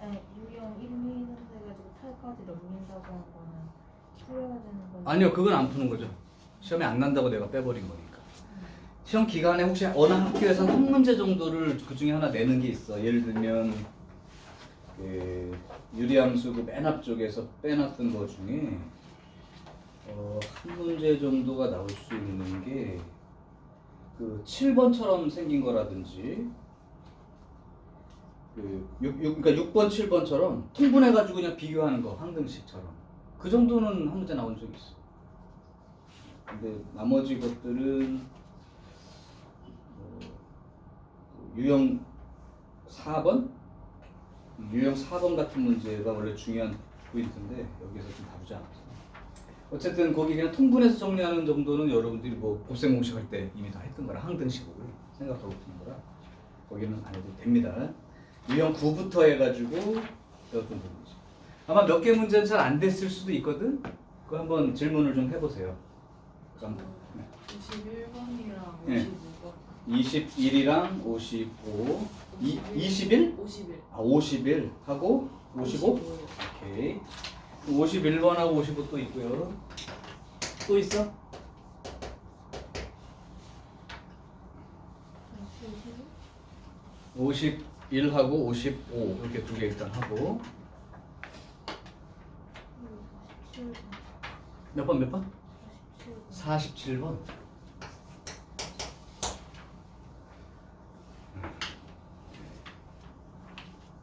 아니 유형 1, 2는 해가지고 8까지 넘긴다고 한 거는 풀어야 되는 거지. 아니요, 그건 안 푸는 거죠. 시험에 안 난다고 내가 빼버린 거니까. 시험 기간에 혹시 어느 학교에서 한 문제 정도를 그 중에 하나 내는 게 있어. 예를 들면 그 유리함수 그 맨 앞쪽에서 빼놨던 거 중에 한 문제 정도가 나올 수 있는 게 그 7번처럼 생긴 거라든지 그러니까 6번, 7번처럼 통분해가지고 그냥 비교하는 거 항등식처럼 그 정도는 한 문제 나온 적이 있어. 근데 나머지 것들은 유형 4번? 유형 4번 같은 문제가 원래 중요한 포인트인데 여기서 좀 다루지 않았어. 어쨌든 거기 그냥 통분해서 정리하는 정도는 여러분들이 뭐 곱셈 공식 할 때 이미 다 했던 거라 항등식으로 생각하고 푸는 거라 거기는 안 해도 됩니다. 유형 9부터 해가지고 배웠던 부분이죠. 아마 몇 개 문제는 잘 안 됐을 수도 있거든. 그거 한번 질문을 좀 해보세요. 51번이랑 네. 55번. 21이랑 55, 21? 51. 아 51 하고 55? 오케이. 51번하고 55 또 있고요. 또 있어? 51하고 55 이렇게 두 개 일단 하고 몇 번 몇 번? 47번.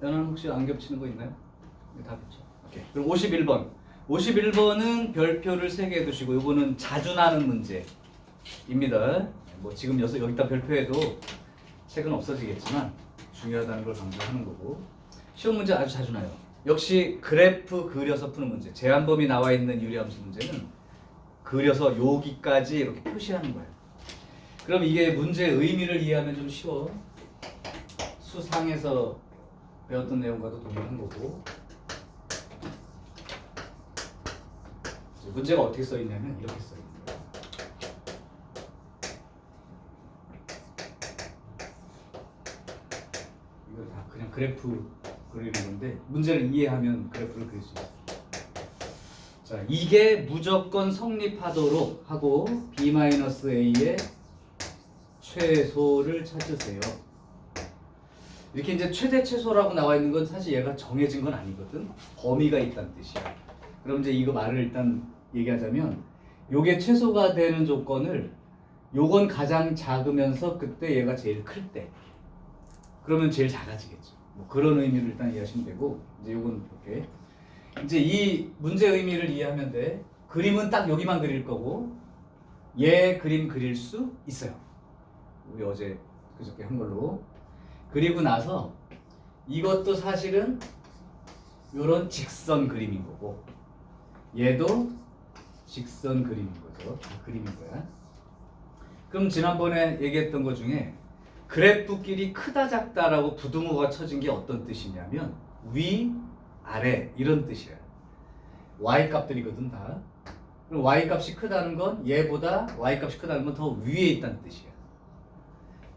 연한 혹시 안 겹치는 거 있나요? 네, 다 겹쳐. 오케이. 그럼 51번. 51번은 별표를 3개 두시고 요거는 자주 나는 문제입니다. 뭐 지금 여기다 별표해도 책은 없어지겠지만 중요하다는 걸 강조하는 거고 시험 문제 아주 자주 나요. 역시 그래프 그려서 푸는 문제. 제한범위 나와 있는 유리함수 문제는 그려서 여기까지 이렇게 표시하는 거예요. 그럼 이게 문제의 의미를 이해하면 좀 쉬워. 수상에서 배웠던 내용과도 동일한 거고 문제가 어떻게 써 있냐면 이렇게 써 있는 거예요. 이거 다 그냥 그래프 그리는 건데 문제를 이해하면 그래프를 그릴 수 있어요. 자, 이게 무조건 성립하도록 하고 b-a의 최소를 찾으세요. 이렇게 이제 최대 최소라고 나와 있는 건 사실 얘가 정해진 건 아니거든. 범위가 있다는 뜻이야. 그럼 이제 이거 말을 일단 얘기하자면 요게 최소가 되는 조건을 요건 가장 작으면서 그때 얘가 제일 클 때 그러면 제일 작아지겠죠. 뭐 그런 의미를 일단 이해하시면 되고 이제 요건 이렇게 이제 이 문제 의미를 이해하면 돼. 그림은 딱 여기만 그릴 거고 얘 그림 그릴 수 있어요. 우리 어제 그저께 한 걸로. 그리고 나서 이것도 사실은 요런 직선 그림인 거고 얘도 직선 그림인 거죠. 다 그림인 거야. 그럼 지난번에 얘기했던 것 중에 그래프끼리 크다 작다라고 부등호가 쳐진 게 어떤 뜻이냐면 위, 아래 이런 뜻이야. y 값들이거든 다. 그럼 y 값이 크다는 건 얘보다 y 값이 크다는 건 더 위에 있다는 뜻이야.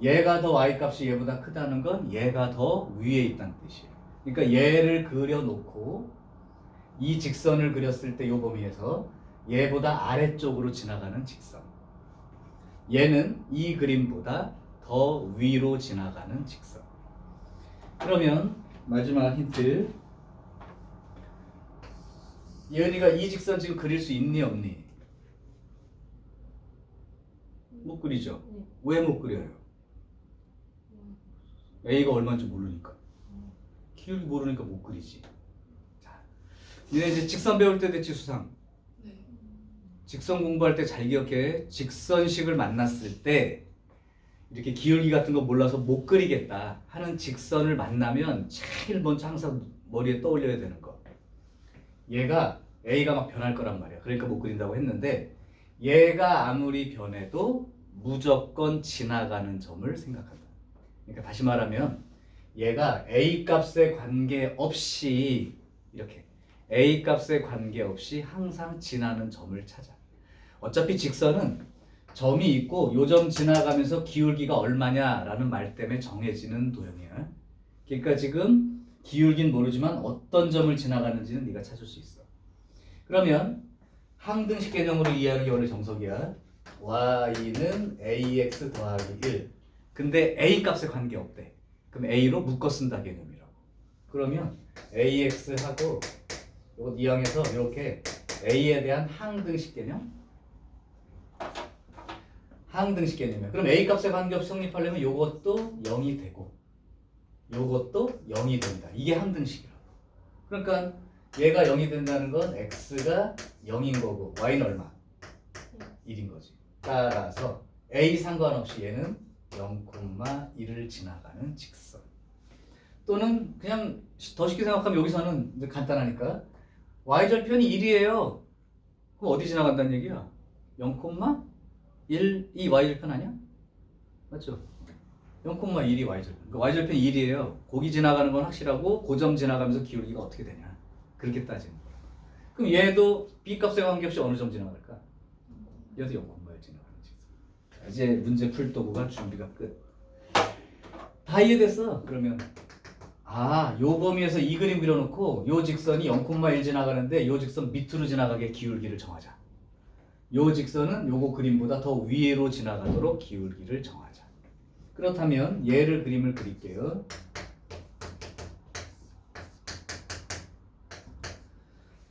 얘가 더 y 값이 얘보다 크다는 건 얘가 더 위에 있다는 뜻이에요. 그러니까 얘를 그려놓고 이 직선을 그렸을 때 이 범위에서 얘보다 아래쪽으로 지나가는 직선. 얘는 이 그림보다 더 위로 지나가는 직선. 그러면 마지막 힌트. 예은이가 이 직선 지금 그릴 수 있니 없니? 못 그리죠? 네. 왜 못 그려요? A가 얼마인지 모르니까. 기울기 모르니까 못 그리지. 자, 니네 이제 직선 배울 때 됐지 수상? 네. 직선 공부할 때 잘 기억해. 직선식을 만났을 때 이렇게 기울기 같은 거 몰라서 못 그리겠다 하는 직선을 만나면 제일 먼저 항상 머리에 떠올려야 되는 거. 얘가 A가 막 변할 거란 말이야. 그러니까 못 그린다고 했는데 얘가 아무리 변해도 무조건 지나가는 점을 생각한다. 그러니까 다시 말하면 얘가 A 값에 관계없이 이렇게 A 값에 관계없이 항상 지나는 점을 찾아. 어차피 직선은 점이 있고 요 점 지나가면서 기울기가 얼마냐라는 말 때문에 정해지는 도형이야. 그러니까 지금 기울기는 모르지만 어떤 점을 지나가는지는 네가 찾을 수 있어. 그러면 항등식 개념으로 이해하는 게 원래 정석이야. y는 ax 더하기 1. 근데 a 값에 관계없대. 그럼 a로 묶어 쓴다 개념이라고. 그러면 ax하고 이거 이항에서 이렇게 a에 대한 항등식 개념? 항등식 개념이야. 그럼 a 값에 관계없이 성립하려면 이것도 0이 되고 요것도 0이 된다. 이게 항등식이라고. 그러니까 얘가 0이 된다는 건 x가 0인 거고 y는 얼마? 1인 거지. 따라서 a 상관없이 얘는 0,1을 지나가는 직선. 또는 그냥 더 쉽게 생각하면 여기서는 이제 간단하니까 y절편이 1이에요. 그럼 어디 지나간다는 얘기야? 0,1 이 y절편 아니야? 맞죠? 0,1이 y절편. 그러니까 y절편이 1이에요. 거기 지나가는 건 확실하고 그 점 지나가면서 기울기가 어떻게 되냐. 그렇게 따지는 거야. 그럼 얘도 b 값에 관계없이 어느 점 지나갈까? 얘도 0,1 지나가는 직선. 이제 문제 풀 도구가 준비가 끝. 다 이해됐어. 그러면 요 범위에서 이 그림 그려놓고 요 직선이 0,1 지나가는데 요 직선 밑으로 지나가게 기울기를 정하자. 요 직선은 요거 그림보다 더 위로 지나가도록 기울기를 정하자. 그렇다면 얘를 그림을 그릴게요.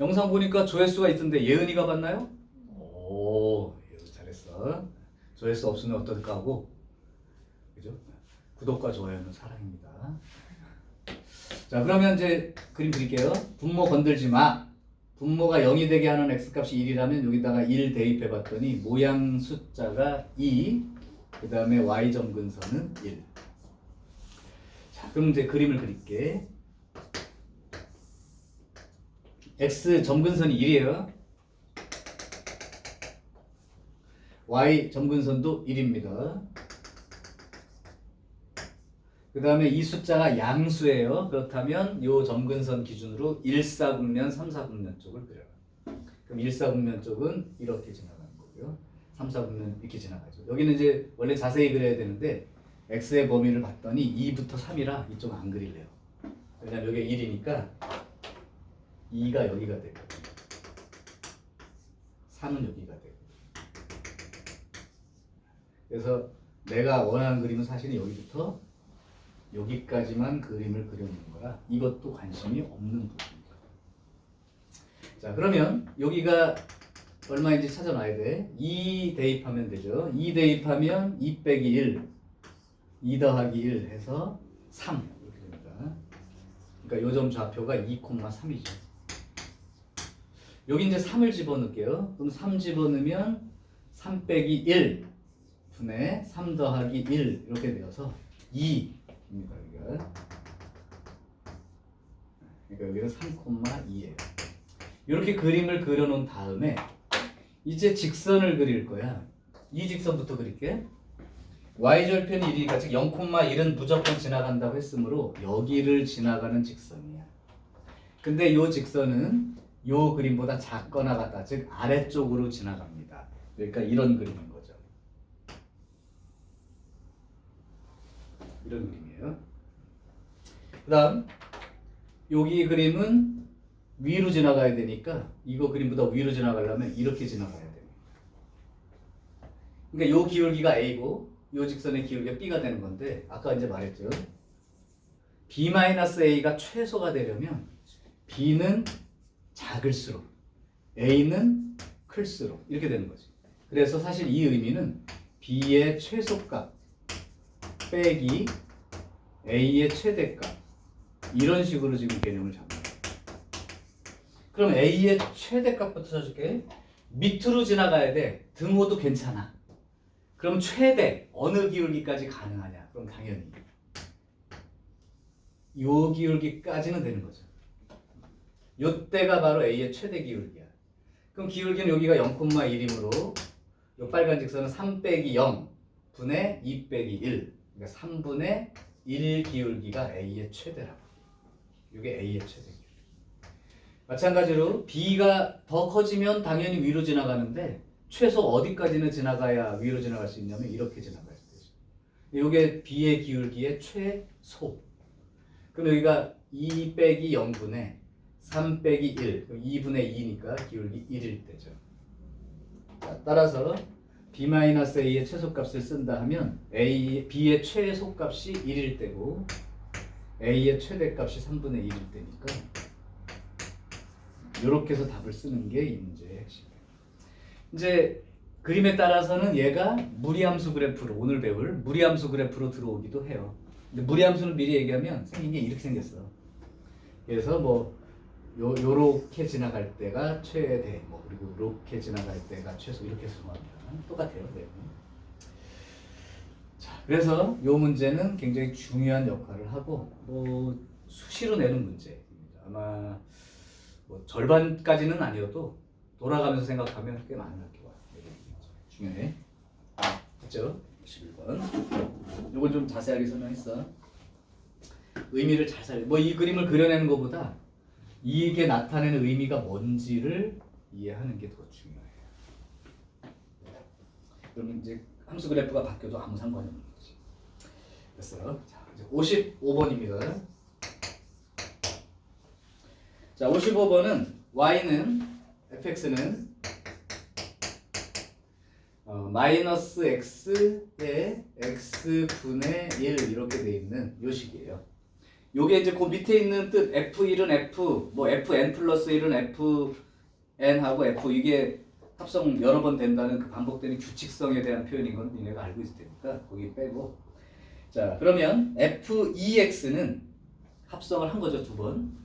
영상 보니까 조회수가 있던데 예은이가 봤나요? 오, 예은 잘했어. 조회수 없으면 어떨까 하고, 그죠? 구독과 좋아요는 사랑입니다. 자, 그러면 이제 그림 그릴게요. 분모 건들지 마. 분모가 0이 되게 하는 x값이 1이라면 여기다가 1 대입해 봤더니 모양 숫자가 2, 그 다음에 y점 근선은 1. 자, 그럼 이제 그림을 그릴게. x 점근선이 1이에요. y 점근선도 1입니다. 그 다음에 이 숫자가 양수예요. 그렇다면 이 점근선 기준으로 1사분면, 3사분면 쪽을 그려라. 그럼 1사분면 쪽은 이렇게 지나가는 거고요. 3사분면 이렇게 지나가죠. 여기는 이제 원래 자세히 그려야 되는데 x의 범위를 봤더니 2부터 3이라 이쪽은 안 그릴래요. 왜냐면 여기가 1이니까 2가 여기가 되고 3은 여기가 되고. 그래서 내가 원하는 그림은 사실은 여기부터 여기까지만 그림을 그려놓는 거라 이것도 관심이 없는 부분입니다. 자, 그러면 여기가 얼마인지 찾아놔야 돼. 2 대입하면 되죠. 2 대입하면 2 빼기 1, 2 더하기 1 해서 3 이렇게 됩니다. 그러니까 요점 좌표가 2,3이죠. 여기 이제 3을 집어넣을게요. 그럼 3 집어넣으면 3 빼기 1 분의 3 더하기 1 이렇게 되어서 2 입니다. 그러니까 여기는 3,2예요. 이렇게 그림을 그려놓은 다음에 이제 직선을 그릴 거야. 이 직선부터 그릴게. y절편 1이니까 즉 0,1은 무조건 지나간다고 했으므로 여기를 지나가는 직선이야. 근데 이 직선은 이 그림보다 작거나 같다. 즉 아래쪽으로 지나갑니다. 그러니까 이런 그림인 거죠. 이런 그림이에요. 그 다음 여기 그림은 위로 지나가야 되니까 이거 그림보다 위로 지나가려면 이렇게 지나가야 됩니다. 그러니까 요 기울기가 A고 요 직선의 기울기가 B가 되는 건데 아까 이제 말했죠. B-A가 최소가 되려면 B는 작을수록 A는 클수록 이렇게 되는 거지. 그래서 사실 이 의미는 B의 최소값 빼기 A의 최대값 이런 식으로 지금 개념을 잡는 거예요. 그럼 A의 최대값부터 쳐줄게. 밑으로 지나가야 돼. 등호도 괜찮아. 그럼 최대 어느 기울기까지 가능하냐? 그럼 당연히 요 기울기까지는 되는 거죠. 요때가 바로 A의 최대 기울기야. 그럼 기울기는 여기가 0,1이므로 요 빨간 직선은 3 빼기 0 분의 2 빼기 1 그러니까 3분의 1 기울기가 A의 최대라고. 이게 A의 최대 기울기. 마찬가지로 B가 더 커지면 당연히 위로 지나가는데 최소 어디까지는 지나가야 위로 지나갈 수 있냐면 이렇게 지나가야 되죠. 이게 B의 기울기의 최소. 그럼 여기가 2 빼기 0분의 3 빼기 1, 2분의 2니까 기울기 1일 때죠. 자, 따라서 b-a의 최소값을 쓴다 하면 b의 최소값이 1일 때고 a의 최대값이 3분의 1일 때니까 이렇게 해서 답을 쓰는 게 이 문제의 핵심이에요. 이제 그림에 따라서는 얘가 무리함수 그래프로 오늘 배울 무리함수 그래프로 들어오기도 해요. 근데 무리함수는 미리 얘기하면 생긴 게 이렇게 생겼어. 그래서 뭐 요렇게 지나갈 때가 최대, 뭐 그리고 이렇게 지나갈 때가 최소 이렇게 수정합니다. 똑같아요. 네. 자, 그래서 요 문제는 굉장히 중요한 역할을 하고 뭐 수시로 내는 문제입니다. 아마 뭐 절반까지는 아니어도 돌아가면서 생각하면 꽤 많은 학교가 중요해. 맞죠? 11번. 요건 좀 자세하게 설명했어. 의미를 잘 살려. 뭐 이 그림을 그려내는 것보다 이게 나타내는 의미가 뭔지를 이해하는 게 더 중요해요. 그러면 이제 함수 그래프가 바뀌어도 아무 상관이 없는 거지. 됐어요. 자, 이제 55번입니다. 자, 55번은 y는 fx는 마이너스 x에 x분의 1 이렇게 돼 있는 요 식이에요. 요게 이제 그 밑에 있는 뜻 f1은 f 뭐 fn 플러스 1은 fn하고 f 이게 합성 여러 번 된다는 그 반복되는 규칙성에 대한 표현인 건 니네가 알고 있을 테니까 거기 빼고. 자, 그러면 f2x는 합성을 한 거죠. 두 번.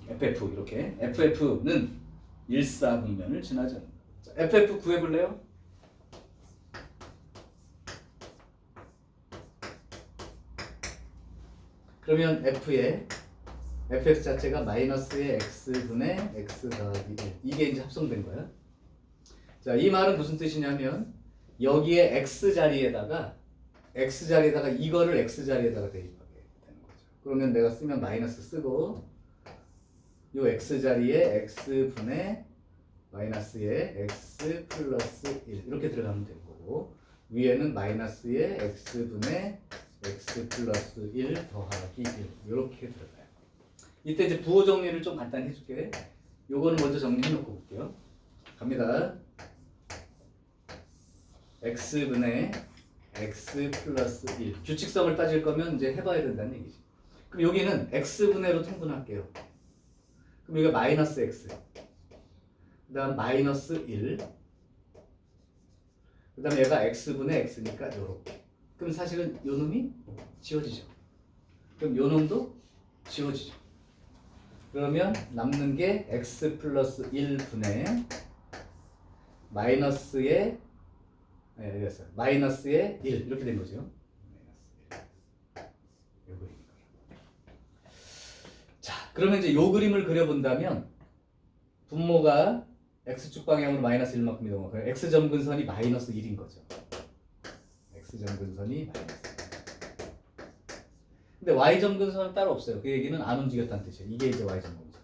ff 이렇게 ff는 1사분면을 지나지 않는다. 자, ff 구해볼래요? 그러면 f의 fx 자체가 마이너스의 x분의 x 더하기 1 이게 이제 합성된 거야. 자, 이 말은 무슨 뜻이냐면 여기에 x 자리에다가 이거를 x 자리에다가 대입하게 되는 거죠. 그러면 내가 쓰면 마이너스 쓰고 요 x 자리에 x분의 마이너스의 x 플러스 1 이렇게 들어가면 되는 거고 위에는 마이너스의 x분의 x 플러스 1 더하기 1 이렇게 들어가요. 이때 이제 부호 정리를 좀 간단히 해줄게. 요거는 먼저 정리해 놓고 볼게요. 갑니다. x분의 x 플러스 1 규칙성을 따질 거면 이제 해봐야 된다는 얘기지. 그럼 여기는 x분의로 통분할게요. 그럼 여기가 마이너스 x 그 다음 마이너스 1 그 다음 얘가 x분의 x니까 요렇게. 그럼 사실은 요 놈이 지워지죠. 그럼 요 놈도 지워지죠. 그러면 남는 게 x 플러스 1분의 마이너스의 마이너스의 1 이렇게 된 거죠. 요 그림. 자, 그러면 이제 요 그림을 그려본다면 분모가 x축 방향으로 마이너스 1만큼 이동하고 x 점근선이 마이너스 1인 거죠. x 점근선이 마이너스 1. 근데 y 점근선은 따로 없어요. 그 얘기는 안 움직였다는 뜻이에요. 이게 이제 y 점근선.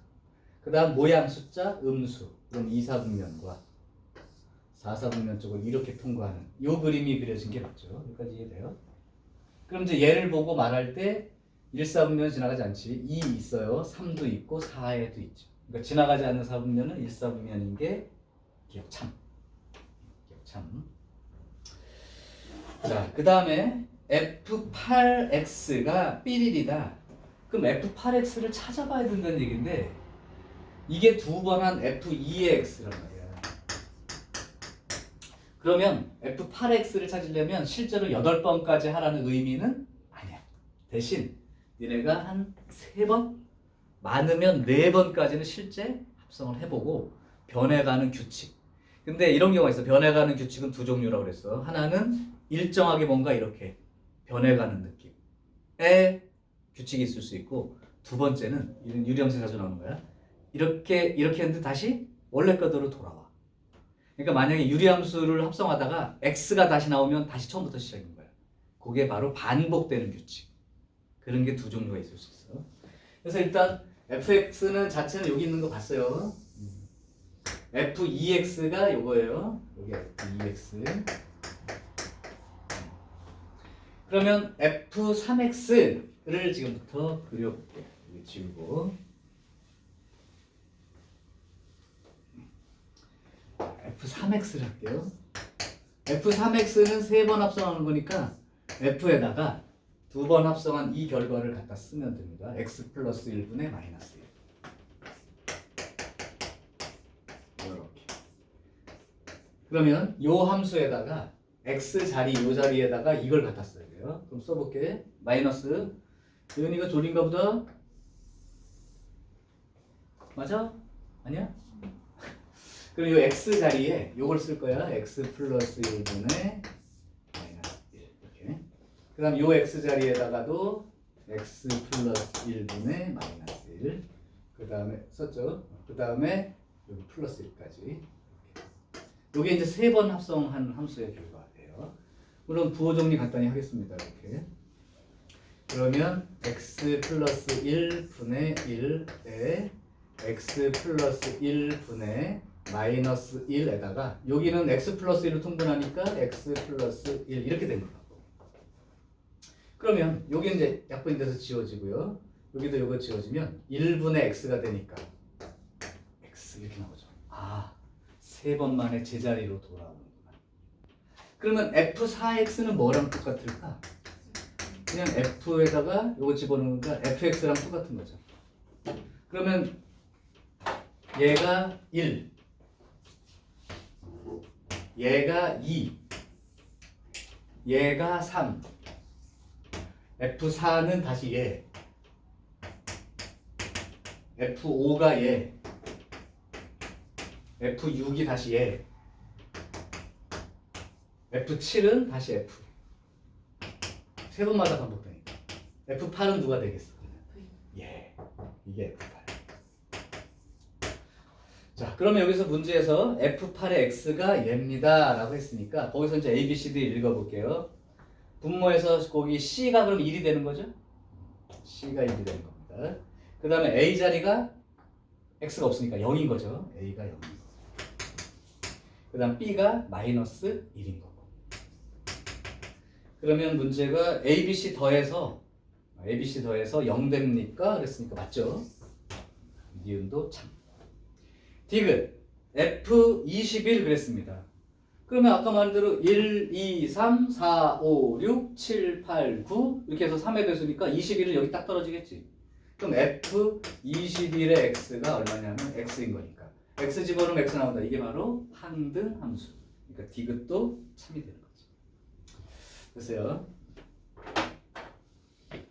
그 다음 모양 숫자 음수. 그럼 2사분면과 4사분면 쪽을 이렇게 통과하는 요 그림이 그려진 게 맞죠. 여기까지 이해돼요? 그럼 이제 얘를 보고 말할 때 1사분면 지나가지 않지. 2 있어요. 3도 있고 4에도 있죠. 그러니까 지나가지 않는 4분면은 1사분면인 게 기억참. 기억참. 자, 그 다음에 F8X가 삐리리다. 그럼 F8X를 찾아봐야 된다는 얘기인데 이게 두 번 한 F2의 X란 말이야. 그러면 F8X를 찾으려면 실제로 8번까지 하라는 의미는 아니야. 대신 니네가 한 3번? 많으면 4번까지는 실제 합성을 해보고 변해가는 규칙. 근데 이런 경우가 있어. 변해가는 규칙은 두 종류라고 그랬어. 하나는 일정하게 뭔가 이렇게 변해가는 느낌의 규칙이 있을 수 있고 두 번째는 이런 유리함수 자주 나오는 거야. 이렇게 했는데 다시 원래 궤도로 돌아와. 그러니까 만약에 유리함수를 합성하다가 x가 다시 나오면 다시 처음부터 시작인 거야. 그게 바로 반복되는 규칙. 그런 게 두 종류가 있을 수 있어. 그래서 일단 fx는 자체는 여기 있는 거 봤어요. f2x가 요거예요. 여기 f2x. 그러면 f3x를 지금부터 그려볼게요. 이거 지우고 F3x를 할게요. F3x는 3번 합성하는 거니까 F에다가 2번 합성한 이 결과를 갖다 쓰면 됩니다. x 플러스 1분의 마이너스 1 이렇게. 그러면 요 함수에다가 x 자리 요 자리에다가 이걸 갖다 써야 돼요. 그럼 써볼게. 마이너스 예은이가 졸린가 보다. 맞아? 아니야? 그럼 요 x 자리에 요걸 쓸 거야. x 플러스 1분의 마이너스 1 이렇게. 그 다음 요 x 자리에다가도 x 플러스 1분의 마이너스 1. 그 다음에 썼죠? 그 다음에 여기 플러스 1까지. 요게 이제 3번 합성한 함수의 결과예요. 그럼 부호 정리 간단히 하겠습니다. 이렇게. 그러면 x 플러스 1분의 1에 x 플러스 1분의 마이너스 1에다가 여기는 x 플러스 1로 통분하니까 x 플러스 1 이렇게 된 거라고. 그러면 여기 이제 약분이 돼서 지워지고요. 여기도 이거 지워지면 1분의 x가 되니까 x 이렇게 나오죠. 아, 3번 만에 제자리로 돌아오는구나. 그러면 f4x는 뭐랑 똑같을까? 그냥 f에다가 이거 집어넣으니까 fx랑 똑같은 거죠. 그러면 얘가 1, 얘가 2, 얘가 3, F4는 다시 얘, F5가 얘, F6이 다시 얘, F7은 다시 F. 3번마다 반복되니까. F8은 누가 되겠어? 얘. 이게 F8. 자, 그러면 여기서 문제에서 F8의 X가 얘입니다 라고 했으니까 거기서 이제 A, B, C, D 읽어볼게요. 분모에서 거기 C가 그럼 1이 되는 거죠? C가 1이 되는 겁니다. 그 다음에 A 자리가 X가 없으니까 0인 거죠. A가 0인 거고. 그 다음 B가 마이너스 1인 거고. 그러면 문제가 A, B, C 더해서 0 됩니까? 그랬으니까 맞죠? 니은도 참. 디귿 F21 그랬습니다. 그러면 아까 말한 대로 1, 2, 3, 4, 5, 6, 7, 8, 9 이렇게 해서 3의 배수니까 21은 여기 딱 떨어지겠지. 그럼 F21의 x가 얼마냐면 x인 거니까 x 집어넣으면 x 나온다. 이게 바로 항등 함수. 그러니까 디귿도 참이 되는 거지. 됐어요.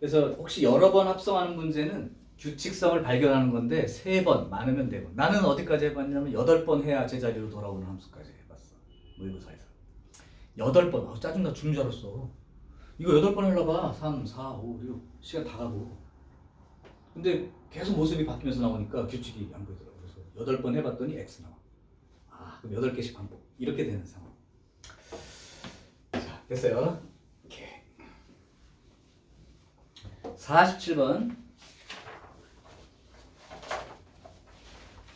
그래서 혹시 여러 번 합성하는 문제는 규칙성을 발견하는 건데 3번 많으면 4번. 나는 어디까지 해봤냐면 8번 해야 제자리로 돌아오는 함수까지 해봤어. 모의고사에서 8번. 짜증나 죽는 줄 알았어. 이거 8번 하려고 봐. 3, 4, 5, 6 시간 다 가고. 근데 계속 모습이 바뀌면서 나오니까 규칙이 안 보이더라고. 그래서 8번 해봤더니 X 나와. 아, 그럼 8개씩 반복. 이렇게 되는 상황. 자, 됐어요. 오케이. 47번.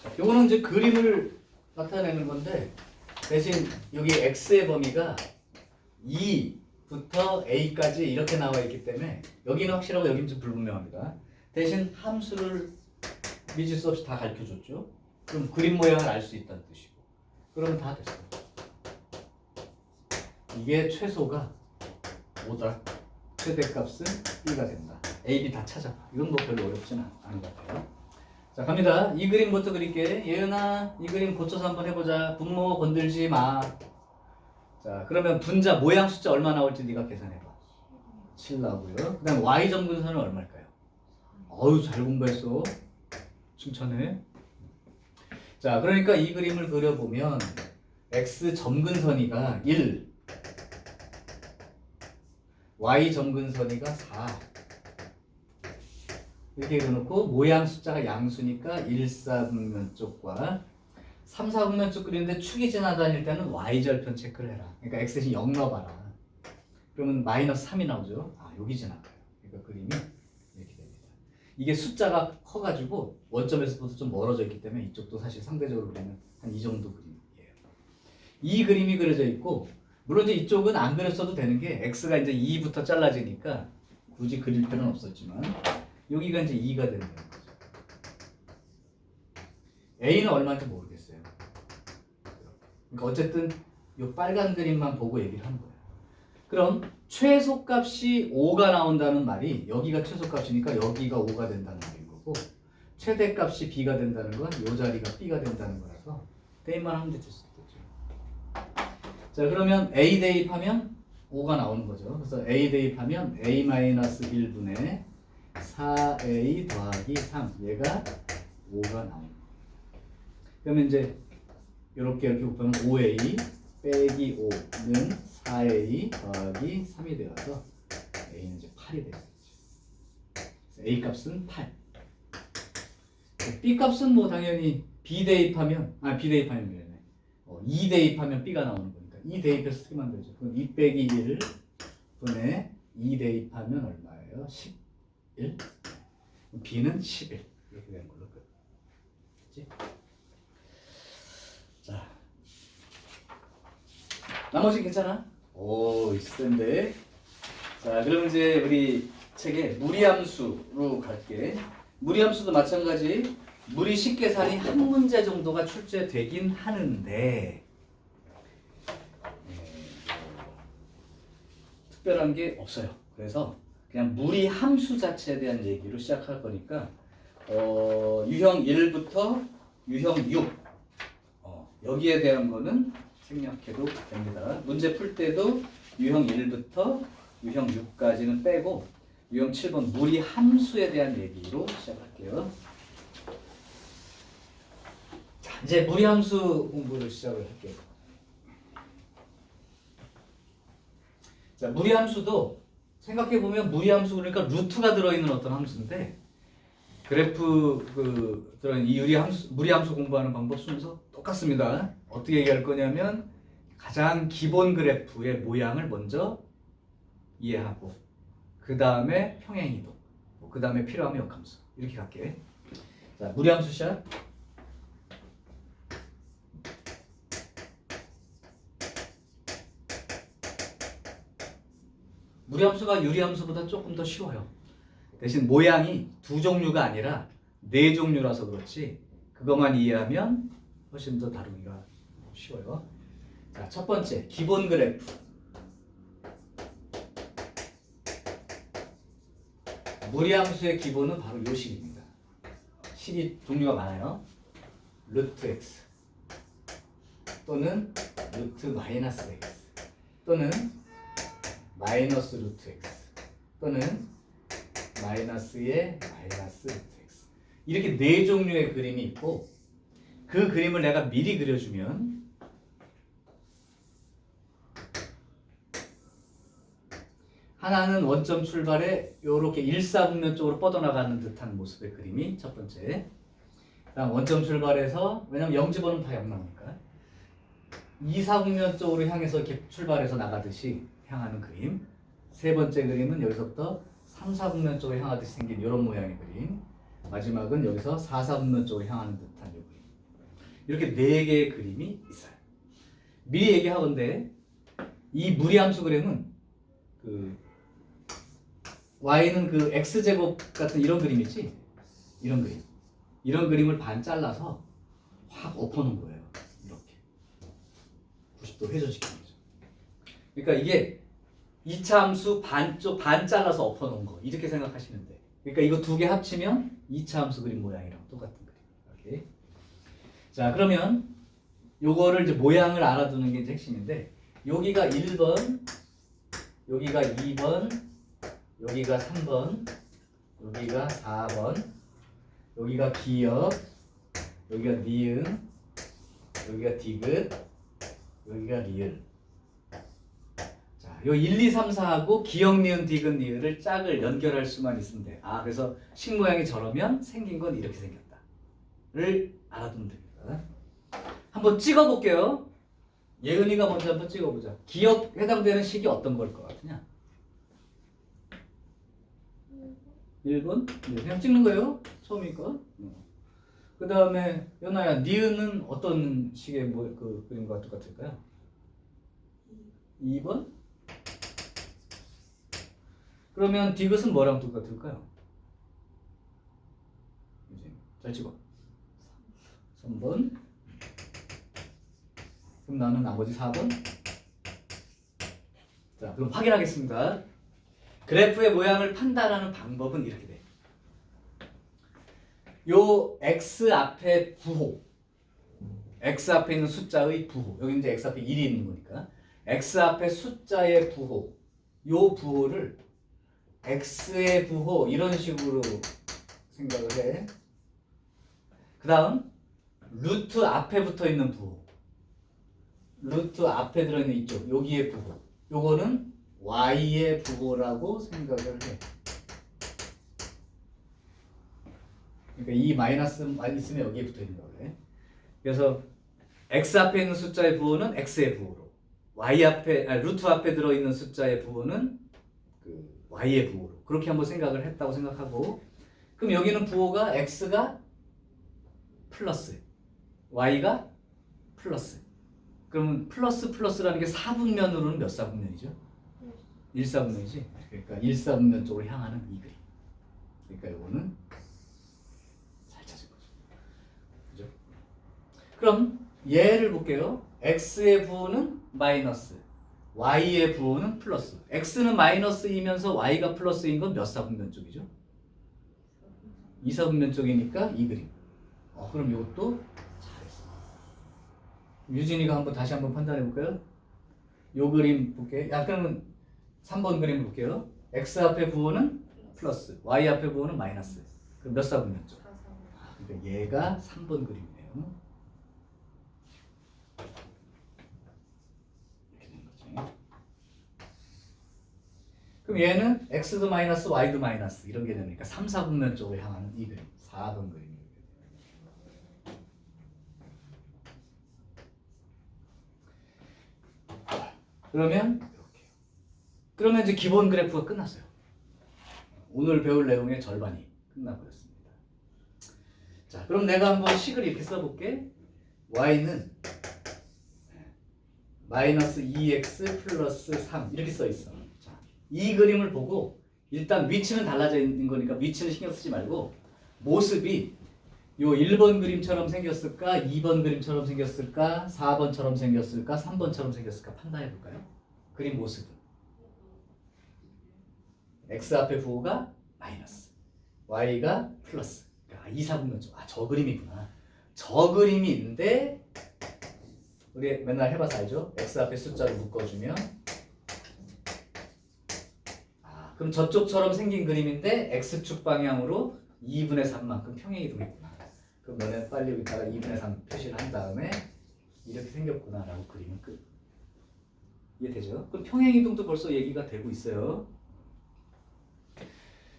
자, 요거는 이제 그림을 나타내는 건데 대신 여기 X의 범위가 2부터 A까지 이렇게 나와 있기 때문에 여기는 확실하고 여기는 좀 불분명합니다. 대신 함수를 미질 수 없이 다 가르쳐줬죠. 그럼 그림 모양을 알 수 있다는 뜻이고. 그러면 다 됐어. 이게 최소가 5다. 최대값은 1가 된다. A, B 다 찾아. 이건 뭐 별로 어렵지는 않은 것 같아요. 자, 갑니다. 이 그림부터 그릴게. 예은아, 이 그림 고쳐서 한번 해보자. 분모 건들지 마. 자, 그러면 분자 모양 숫자 얼마 나올지 네가 계산해봐. 7 나오고요. 그 다음 Y 점근선은 얼마일까요? 어유 잘 공부했어. 칭찬해. 자, 그러니까 이 그림을 그려보면 X 점근선이가 1, Y 점근선이가 4 이렇게 그려놓고 모양 숫자가 양수니까 1, 4분면 쪽과 3, 4분면 쪽 그리는데 축이 지나다닐 때는 Y절편 체크를 해라. 그러니까 X 대신 0 넣어봐라. 그러면 마이너스 3이 나오죠. 아, 여기 지나가요. 그러니까 그림이 이렇게 됩니다. 이게 숫자가 커가지고 원점에서부터 좀 멀어져 있기 때문에 이쪽도 사실 상대적으로 보면 한 이 정도 그림이에요. 이 그림이 그려져 있고 물론 이제 이쪽은 안 그렸어도 되는 게 X가 이제 2부터 잘라지니까 굳이 그릴 필요는 없었지만 여기가 이제 2가 된다는 거죠. A는 얼마인지 모르겠어요. 그러니까 어쨌든 이 빨간 그림만 보고 얘기를 한 거예요. 그럼 최소값이 5가 나온다는 말이 여기가 최소값이니까 여기가 5가 된다는 말인 거고 최대값이 B가 된다는 건 이 자리가 B가 된다는 거라서 대입만 하면 됐을 수도 있죠. 자 그러면 A 대입하면 5가 나오는 거죠. 그래서 A 대입하면 A-1분의 4A 더하기 3 얘가 5가 나오는 거예요. 그러면 이제 이렇게 곱하면 5A 빼기 5는 4A 더하기 3이 되어서 A는 이제 8이 되겠죠. A 값은 8. B 값은 뭐 당연히 B 대입하면 B 대입하면 그러네. 2 대입하면 B가 나오는 거니까 2 대입해서 어떻게 만들죠? 그럼 2 빼기 1 분의 2 대입하면 얼마예요? 11. B는 11 이렇게 되는 걸로 끝. 그렇지? 자, 나머지 괜찮아? 오, 있을 자, 그럼 이제 우리 책에 무리함수로 갈게. 무리함수도 마찬가지. 무리식계산이 한 문제 정도가 출제되긴 하는데 특별한 게 없어요. 그래서 그냥 무리함수 자체에 대한 얘기로 시작할 거니까 유형 1부터 유형 6 여기에 대한 거는 생략해도 됩니다. 문제 풀 때도 유형 1부터 유형 6까지는 빼고 유형 7번 무리함수에 대한 얘기로 시작할게요. 자, 이제 무리함수 공부를 시작을 할게요. 자, 무리함수도 생각해보면 무리함수 그러니까 루트가 들어있는 어떤 함수인데 그래프 들어있는 이 무리함수 공부하는 방법 순서 똑같습니다. 어떻게 얘기할 거냐면 가장 기본 그래프의 모양을 먼저 이해하고 그 다음에 평행이동, 그 다음에 필요하면 역함수 이렇게 갈게. 자, 무리함수 시작. 무리함수가 유리함수보다 조금 더 쉬워요. 대신 모양이 두 종류가 아니라 네 종류라서 그렇지 그것만 이해하면 훨씬 더 다루기가 쉬워요. 자, 첫 번째 기본 그래프. 무리함수의 기본은 바로 요 식입니다. 식이 종류가 많아요. 루트 x 또는 루트 마이너스 x 또는 마이너스 루트 x 또는 마이너스의 마이너스 루트 x 이렇게 네 종류의 그림이 있고 그 그림을 내가 미리 그려주면 하나는 원점 출발에 이렇게 일사분면 쪽으로 뻗어나가는 듯한 모습의 그림이 첫 번째. 그다음 원점 출발해서 왜냐면 0 집어넣으면 다 0 나오니까 2사분면 쪽으로 향해서 이렇게 출발해서 나가듯이 향하는 그림. 세 번째 그림은 여기서부터 3사분면 쪽으로 향하듯이 생긴 이런 모양의 그림. 마지막은 여기서 4사분면 쪽으로 향하는 듯한 이 그림. 이렇게 네 개의 그림이 있어요. 미리 얘기하건대 이 무리함수 그림은 y는 그 x제곱 같은 이런 그림이지? 이런 그림. 이런 그림을 반 잘라서 확 엎어놓은 거예요. 이렇게 90도 회전시키는 거죠. 그러니까 이게 2차 함수 반 잘라서 엎어놓은 거 이렇게 생각하시면 돼. 그러니까 이거 두 개 합치면 2차 함수 그림 모양이랑 똑같은 그림. 이렇게. 자, 그러면 요거를 이제 모양을 알아두는 게 이제 핵심인데 여기가 1번, 여기가 2번, 여기가 3번, 여기가 4번, 여기가 기역, 여기가 니은, 여기가 디귿, 여기가 리을. 자, 요 1, 2, 3, 4하고 기역, 니은, 디귿, 리을을 짝을 연결할 수만 있으면 돼. 아, 그래서 식 모양이 저러면 생긴 건 이렇게 생겼다를 알아두면 됩니다. 한번 찍어볼게요. 예은이가 먼저 한번 찍어보자. 기역 해당되는 식이 어떤 걸 것 같으냐? 1번? 네, 그냥 찍는 거예요. 처음이니까. 그 다음에 연아야, 니은은 어떤 식의 그 그림과 똑같을까요? 2번? 그러면 디귿은 뭐랑 똑같을까요? 잘 찍어. 3번. 그럼 나는 나머지 4번. 자, 그럼 확인하겠습니다. 그래프의 모양을 판단하는 방법은 이렇게 돼. 요 x 앞에 부호, x 앞에 있는 숫자의 부호, 여기 이제 x 앞에 1이 있는 거니까 x 앞에 숫자의 부호, 요 부호를 x의 부호 이런 식으로 생각을 해. 그 다음 루트 앞에 붙어 있는 부호, 루트 앞에 들어있는 이쪽 여기의 부호, 요거는 y의 부호라고 생각을 해. 그러니까 이 마이너스만 있으면 여기에 붙어 있는 거래. 그래서 x 앞에 있는 숫자의 부호는 x의 부호로, 루트 앞에 들어 있는 숫자의 부호는 그 y의 부호로 그렇게 한번 생각을 했다고 생각하고, 그럼 여기는 부호가 x가 플러스, y가 플러스. 그러면 플러스 플러스라는 게 4분면으로는 몇 사분면이죠? 1사분면이지. 그러니까 1사분면 쪽으로 향하는 이 그림. 그러니까 이거는 잘 찾은 거죠. 그죠? 그럼 얘를 볼게요. x의 부호는 마이너스, y의 부호는 플러스. x는 마이너스이면서 y가 플러스인 건 몇 사분면 쪽이죠? 2사분면 쪽이니까 이 그림. 그럼 이것도 잘했어. 유진이가 다시 한번 판단해 볼까요? 요 그림 볼게. 그러면 3번 그림 볼게요. x 앞에 부호는 플러스, y 앞에 부호는 마이너스. 그럼 몇 사분면 쪽? 그러니까 얘가 3번 그림이네요. 이렇게 된 거지. 그럼 얘는 x도 마이너스, y도 마이너스 이런 개념이니까 3, 4분면 쪽을 향하는 이 그림, 4번 그림이에요. 그러면 이렇게. 그러면 이제 기본 그래프가 끝났어요. 오늘 배울 내용의 절반이 끝나버렸습니다. 자, 그럼 내가 한번 식을 이렇게 써볼게. y는 마이너스 2x 플러스 3 이렇게 써 있어. 자, 이 그림을 보고 일단 위치는 달라져 있는 거니까 위치는 신경 쓰지 말고 모습이 요 1번 그림처럼 생겼을까, 2번 그림처럼 생겼을까, 4번처럼 생겼을까, 3번처럼 생겼을까 판단해 볼까요? 그림 모습은 x 앞에 부호가 마이너스, y가 플러스. 2, 4분면 쪽. 저 그림이구나. 저 그림인데 우리 맨날 해봐서 알죠? x 앞에 숫자를 묶어주면 그럼 저쪽처럼 생긴 그림인데 x축 방향으로 2분의 3만큼 평행이동했구나. 그럼 너네 빨리 여기다가 2분의 3 표시를 한 다음에 이렇게 생겼구나 라고 그리면 끝. 이해되죠? 그럼 평행이동도 벌써 얘기가 되고 있어요.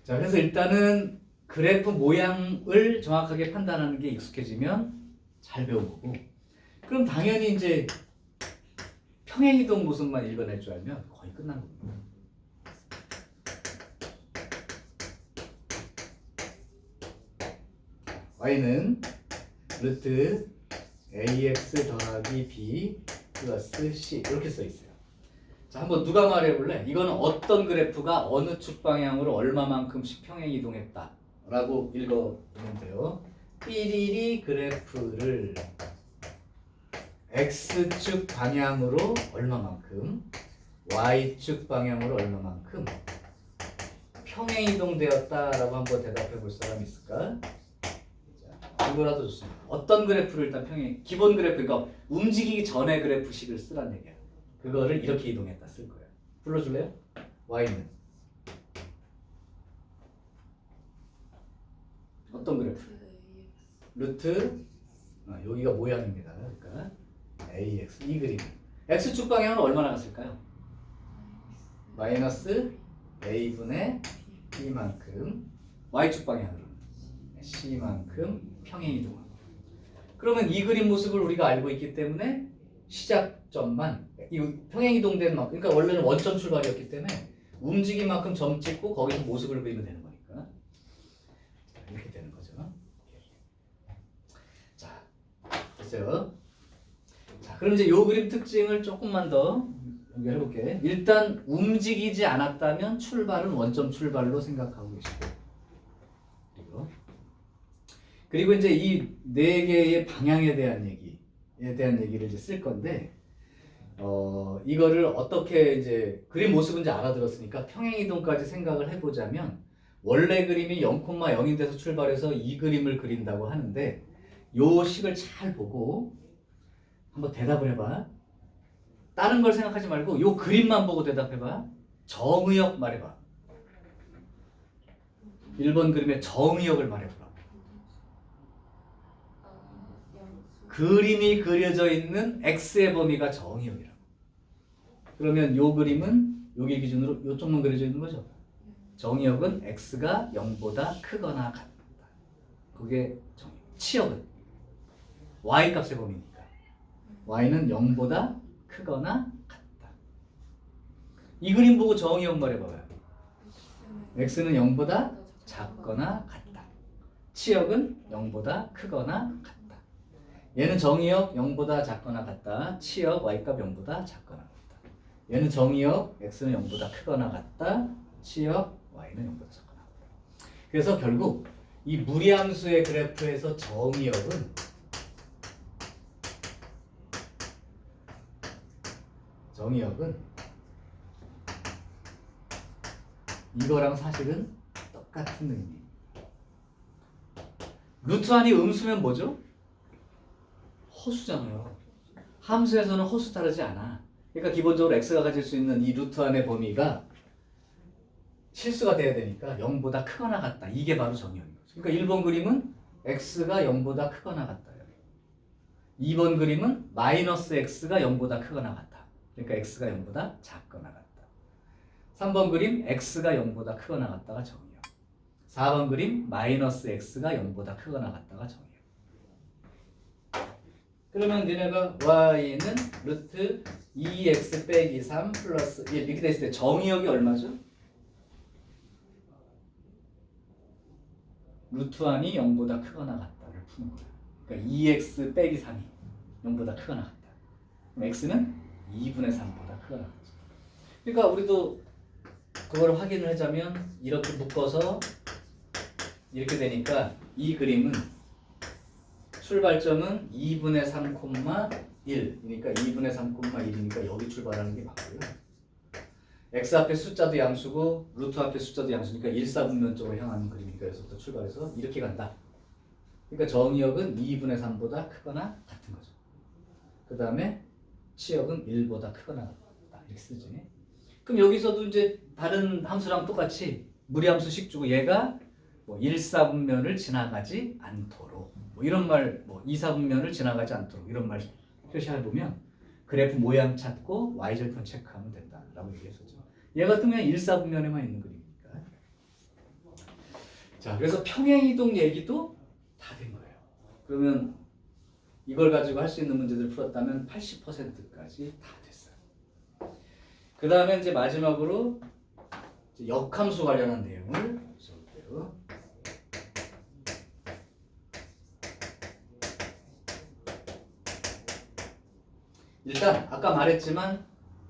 자, 그래서 일단은 그래프 모양을 정확하게 판단하는 게 익숙해지면 잘 배운 거고, 그럼 당연히 이제 평행이동 모습만 읽어낼 줄 알면 거의 끝난 겁니다. y는 루트 ax 더하기 b 플러스 c 이렇게 써 있어요. 자, 한번 누가 말해볼래? 이거는 어떤 그래프가 어느 축 방향으로 얼마만큼씩 평행 이동했다 라고 읽어보면 돼요. 삐리리 그래프를 x축 방향으로 얼마만큼, y축 방향으로 얼마만큼 평행 이동되었다 라고 한번 대답해 볼 사람 있을까? 자, 이거라도 좋습니다. 어떤 그래프를 일단 기본 그래프, 그러니까 움직이기 전에 그래프식을 쓰란 얘기야. 그거를 이렇게 이동했다 쓸 거예요. 불러줄래요? y는 어떤 그래프? 루트 여기가 모양입니다. 그러니까 ax 이 그림. x축 방향은 얼마나 갔을까요? 마이너스 a분의 b만큼, y축 방향으로 c만큼 평행 이동합니다. 그러면 이 그림 모습을 우리가 알고 있기 때문에 시작점만 이 평행 이동된 만큼, 그러니까 원래는 원점 출발이었기 때문에 움직인 만큼 점 찍고 거기서 모습을 그리면 되는 거니까 이렇게 되는 거죠. 자, 됐어요. 자, 그럼 이제 요 그림 특징을 조금만 더 연결해 볼게. 일단 움직이지 않았다면 출발은 원점 출발로 생각하고 계시고, 그리고 그리고 이제 이 네 개의 방향에 대한 얘기를 이제 쓸 건데, 이거를 어떻게 이제 그림 모습은 이제 알아들었으니까 평행이동까지 생각을 해보자면, 원래 그림이 0,0인데서 출발해서 이 그림을 그린다고 하는데, 요 식을 잘 보고 한번 대답을 해봐. 다른 걸 생각하지 말고 요 그림만 보고 대답해봐. 정의역 말해봐. 1번 그림의 정의역을 말해보라. 그림이 그려져 있는 x의 범위가 정의역이라고. 그러면 요 그림은 여기 기준으로 요쪽만 그려져 있는 거죠. 정의역은 x가 0보다 크거나 같다. 그게 정의역. 치역은 y 값의 범위니까 y는 0보다 크거나 같다. 이 그림 보고 정의역 말해봐요. x는 0보다 작거나 같다. 치역은 0보다 크거나 같다. 얘는 정의역 0보다 작거나 같다. 치역 y값 0보다 작거나 같다. 얘는 정의역 x는 0보다 크거나 같다. 치역 y는 0보다 작거나 같다. 그래서 결국 이 무리함수의 그래프에서 정의역은 이거랑 사실은 똑같은 의미. 루트 안이 음수면 뭐죠? 허수잖아요. 함수에서는 허수 다르지 않아. 그러니까 기본적으로 x가 가질 수 있는 이 루트 안의 범위가 실수가 돼야 되니까 0보다 크거나 같다. 이게 바로 정의역인 거죠. 그러니까 1번 그림은 x가 0보다 크거나 같다. 2번 그림은 마이너스 x가 0보다 크거나 같다. 그러니까 x가 0보다 작거나 같다. 3번 그림 x가 0보다 크거나 같다가 정의역. 4번 그림 마이너스 x가 0보다 크거나 같다가 정의역. 그러면 니네가 y는 루트 2x 빼기 3 플러스 1 이렇게 됐을 때 정의역이 얼마죠? 루트 안이 0보다 크거나 같다를 푸는 거야. 그러니까 2x 빼기 3이 0보다 크거나 같다. 그럼 x는 2분의 3보다 크거나 같다. 그러니까 우리도 그걸 확인을 하자면 이렇게 묶어서 이렇게 되니까 이 그림은 출발점은 2분의 3,1 그러니까 2분의 3,1이니까 여기 출발하는 게 맞고요. x 앞에 숫자도 양수고 루트 앞에 숫자도 양수니까 1사분면적으로 향하는 그림이니까 여기서부터 출발해서 이렇게 간다. 그러니까 정의역은 2분의 3보다 크거나 같은 거죠. 그 다음에 치역은 1보다 크거나 같다. 이렇게 쓰지. 그럼 여기서도 이제 다른 함수랑 똑같이 무리함수식 주고 얘가 뭐 1사분면을 지나가지 않도록 뭐 이런 말, 뭐 2사분면을 지나가지 않도록 이런 말 표시해 보면 그래프 모양 찾고 y절편 체크하면 된다라고 얘기했었죠. 얘 같은 경우는 1사분면에만 있는 그림이니까. 자, 그래서 평행이동 얘기도 다 된 거예요. 그러면 이걸 가지고 할 수 있는 문제들을 풀었다면 80%까지 다 됐어요. 그 다음에 이제 마지막으로 이제 역함수 관련한 내용을 볼게요. 일단 아까 말했지만